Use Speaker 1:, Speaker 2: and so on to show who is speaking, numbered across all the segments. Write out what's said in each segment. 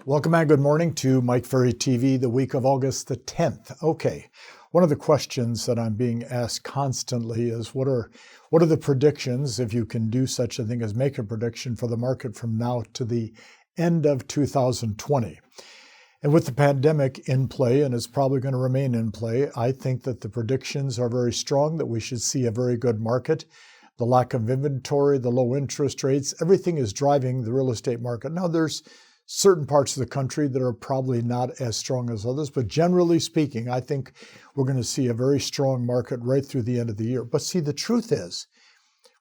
Speaker 1: Welcome and good morning to Mike Ferry TV, the week of August the 10th. Okay, one of the questions that I'm being asked constantly is what are the predictions, if you can do such a thing as make a prediction for the market from now to the end of 2020? And with the pandemic in play, and it's probably going to remain in play, I think that the predictions are very strong, that we should see a very good market. The lack of inventory, the low interest rates, everything is driving the real estate market. Now, there's certain parts of the country that are probably not as strong as others, but generally speaking, I think we're going to see a very strong market right through the end of the year. But see, the truth is,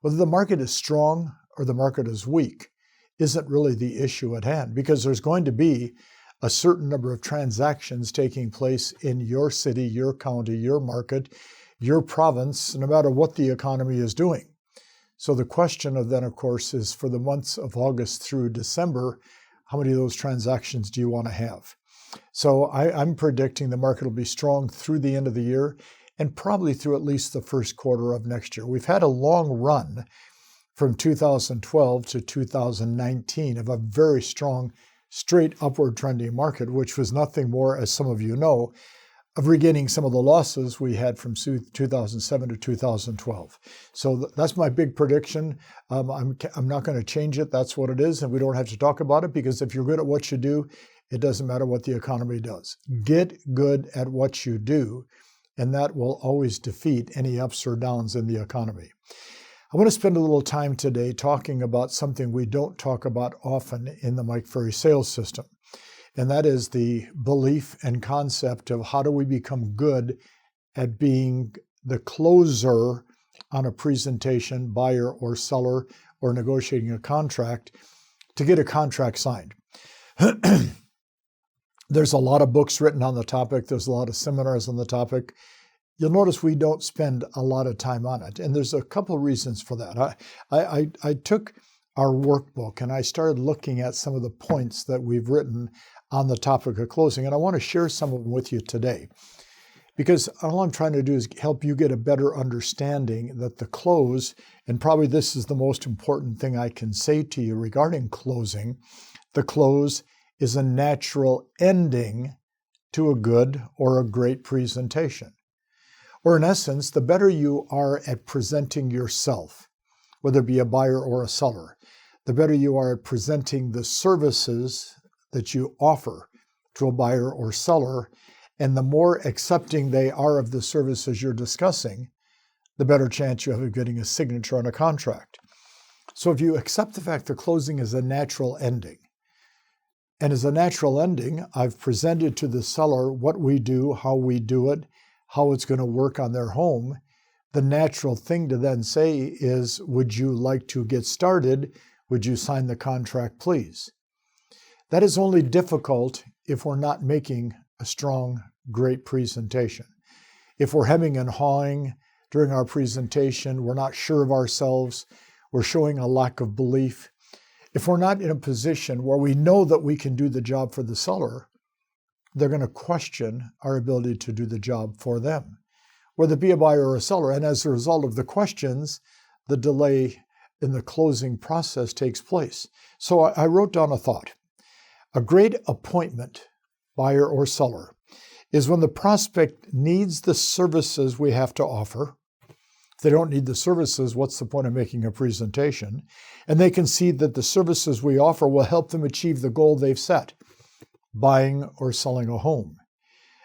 Speaker 1: whether the market is strong or the market is weak isn't really the issue at hand, because there's going to be a certain number of transactions taking place in your city, your county, your market, your province, no matter what the economy is doing. So the question of then, of course, is for the months of August through December, how many of those transactions do you want to have? So I'm predicting the market will be strong through the end of the year and probably through at least the first quarter of next year. We've had a long run from 2012 to 2019 of a very strong, straight upward trending market, which was nothing more, as some of you know, of regaining some of the losses we had from 2007 to 2012. So that's my big prediction. I'm not going to change it. That's what it is, and we don't have to talk about it, because if you're good at what you do, it doesn't matter what the economy does. Get good at what you do, and that will always defeat any ups or downs in the economy. I want to spend a little time today talking about something we don't talk about often in the Mike Ferry sales system. And that is the belief and concept of how do we become good at being the closer on a presentation, buyer or seller, or negotiating a contract to get a contract signed. There's a lot of books written on the topic. There's a lot of seminars on the topic. You'll notice we don't spend a lot of time on it. And there's a couple of reasons for that. I took our workbook and I started looking at some of the points that we've written on the topic of closing. And I want to share some of them with you today, because all I'm trying to do is help you get a better understanding that the close, and probably this is the most important thing I can say to you regarding closing, the close is a natural ending to a good or a great presentation. Or in essence, the better you are at presenting yourself, whether it be a buyer or a seller, the better you are at presenting the services that you offer to a buyer or seller, and the more accepting they are of the services you're discussing, the better chance you have of getting a signature on a contract. So if you accept the fact that closing is a natural ending, and as a natural ending, I've presented to the seller what we do, how we do it, how it's going to work on their home, the natural thing to then say is, would you like to get started? Would you sign the contract, please? That is only difficult if we're not making a strong, great presentation. If we're hemming and hawing during our presentation, we're not sure of ourselves, we're showing a lack of belief. If we're not in a position where we know that we can do the job for the seller, they're going to question our ability to do the job for them, whether it be a buyer or a seller. And as a result of the questions, the delay in the closing process takes place. So I wrote down a thought. A great appointment, buyer or seller, is when the prospect needs the services we have to offer. If they don't need the services, what's the point of making a presentation? And they can see that the services we offer will help them achieve the goal they've set, buying or selling a home.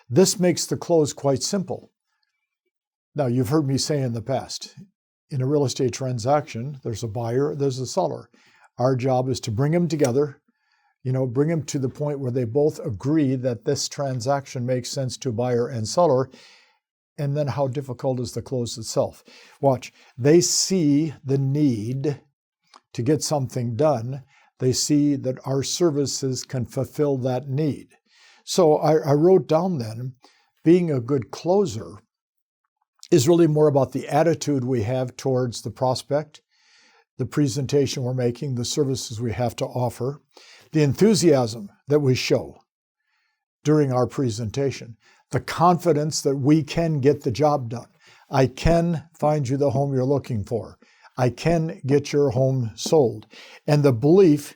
Speaker 1: This makes the close quite simple. Now, you've heard me say in the past, in a real estate transaction, there's a buyer, there's a seller. Our job is to bring them together, bring them to the point where they both agree that this transaction makes sense to buyer and seller. And then how difficult is the close itself? Watch, they see the need to get something done. They see that our services can fulfill that need. So I wrote down then, being a good closer is really more about the attitude we have towards the prospect, the presentation we're making, the services we have to offer, the enthusiasm that we show during our presentation, the confidence that we can get the job done. I can find you the home you're looking for. I can get your home sold. And the belief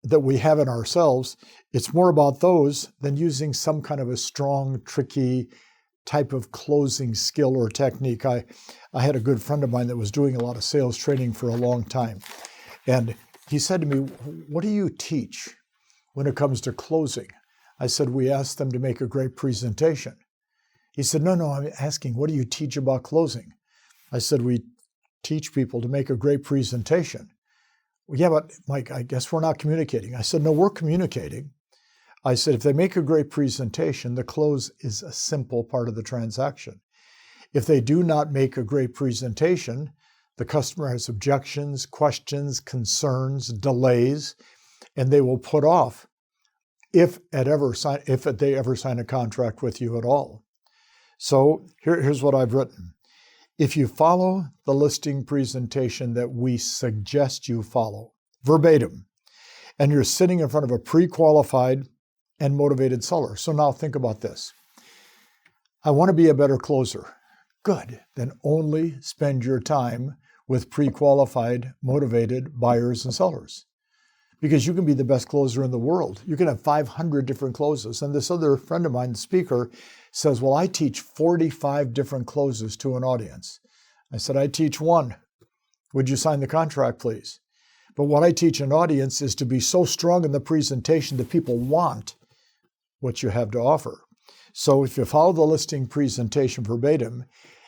Speaker 1: that we have in ourselves, it's more about those than using some kind of a strong, tricky type of closing skill or technique. I had a good friend of mine that was doing a lot of sales training for a long time. And he said to me, "What do you teach when it comes to closing?" I said, "We ask them to make a great presentation." He said, No, I'm asking, what do you teach about closing?" I said, "We teach people to make a great presentation." "Well, yeah, but Mike, I guess we're not communicating." I said, "No, we're communicating." I said, "If they make a great presentation, the close is a simple part of the transaction. If they do not make a great presentation, the customer has objections, questions, concerns, delays, and they will put off if they ever sign a contract with you at all." So here's what I've written. If you follow the listing presentation that we suggest you follow, verbatim, and you're sitting in front of a pre-qualified and motivated seller. So now think about this. I want to be a better closer. Good. Then only spend your time with pre-qualified, motivated buyers and sellers. Because you can be the best closer in the world. You can have 500 different closes. And this other friend of mine, the speaker, says, "Well, I teach 45 different closes to an audience." I said, "I teach one. Would you sign the contract, please?" But what I teach an audience is to be so strong in the presentation that people want what you have to offer. So if you follow the listing presentation verbatim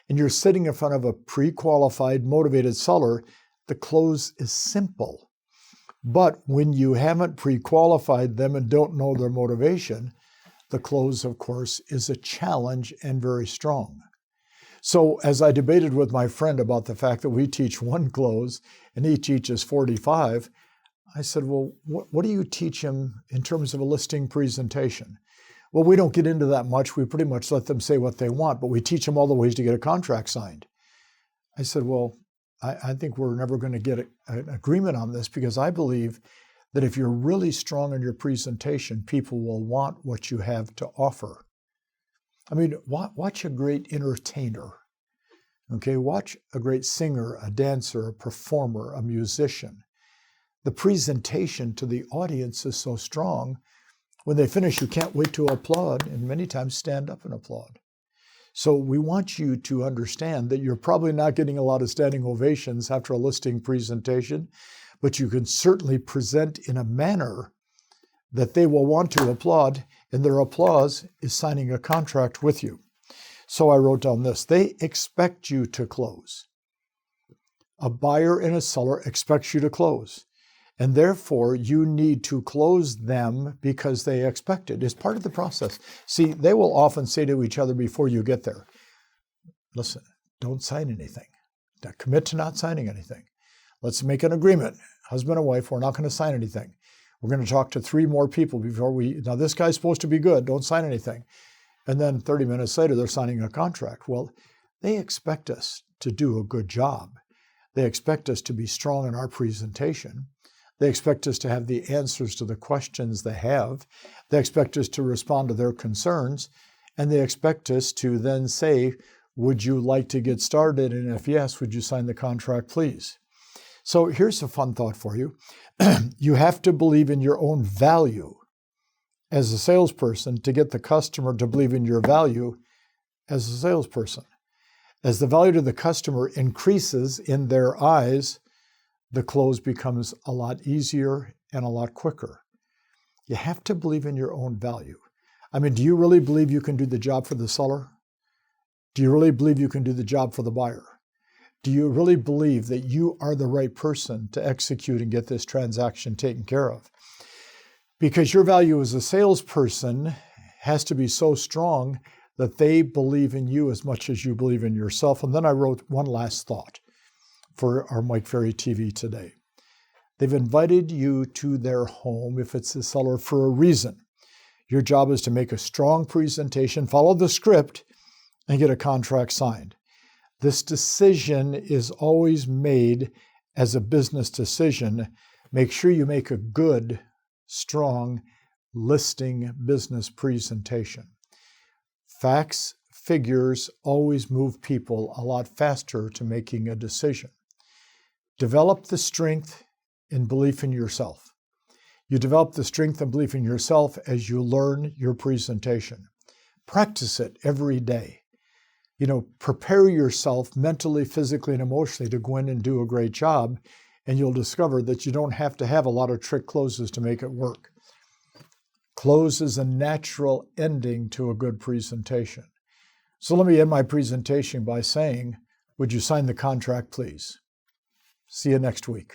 Speaker 1: and you're sitting in front of a pre-qualified, motivated seller, the close is simple. But when you haven't pre-qualified them and don't know their motivation, the close, of course, is a challenge and very strong. So as I debated with my friend about the fact that we teach one close and he teaches 45, I said, "Well, what do you teach him in terms of a listing presentation?" "Well, we don't get into that much. We pretty much let them say what they want, but we teach them all the ways to get a contract signed." I said, "Well, I think we're never going to get an agreement on this because I believe that if you're really strong in your presentation, people will want what you have to offer." I mean, watch a great entertainer, okay? Watch a great singer, a dancer, a performer, a musician. The presentation to the audience is so strong, when they finish, you can't wait to applaud, and many times stand up and applaud. So we want you to understand that you're probably not getting a lot of standing ovations after a listing presentation, but you can certainly present in a manner that they will want to applaud, and their applause is signing a contract with you. So I wrote down this. They expect you to close. A buyer and a seller expects you to close. And therefore, you need to close them because they expect it. It's part of the process. See, they will often say to each other before you get there, "Listen, don't sign anything. Commit to not signing anything. Let's make an agreement. Husband and wife, we're not going to sign anything. We're going to talk to 3 more people before now this guy's supposed to be good. Don't sign anything." And then 30 minutes later, they're signing a contract. Well, they expect us to do a good job. They expect us to be strong in our presentation. They expect us to have the answers to the questions they have. They expect us to respond to their concerns. And they expect us to then say, "Would you like to get started? And if yes, would you sign the contract, please?" So here's a fun thought for you. You have to believe in your own value as a salesperson to get the customer to believe in your value as a salesperson. As the value to the customer increases in their eyes, the close becomes a lot easier and a lot quicker. You have to believe in your own value. I mean, do you really believe you can do the job for the seller? Do you really believe you can do the job for the buyer? Do you really believe that you are the right person to execute and get this transaction taken care of? Because your value as a salesperson has to be so strong that they believe in you as much as you believe in yourself. And then I wrote one last thought for our Mike Ferry TV today. They've invited you to their home, if it's a seller, for a reason. Your job is to make a strong presentation, follow the script, and get a contract signed. This decision is always made as a business decision. Make sure you make a good, strong listing business presentation. Facts, figures always move people a lot faster to making a decision. Develop the strength and belief in yourself. You develop the strength and belief in yourself as you learn your presentation. Practice it every day. Prepare yourself mentally, physically, and emotionally to go in and do a great job, and you'll discover that you don't have to have a lot of trick closes to make it work. Close is a natural ending to a good presentation. So let me end my presentation by saying, would you sign the contract, please? See you next week.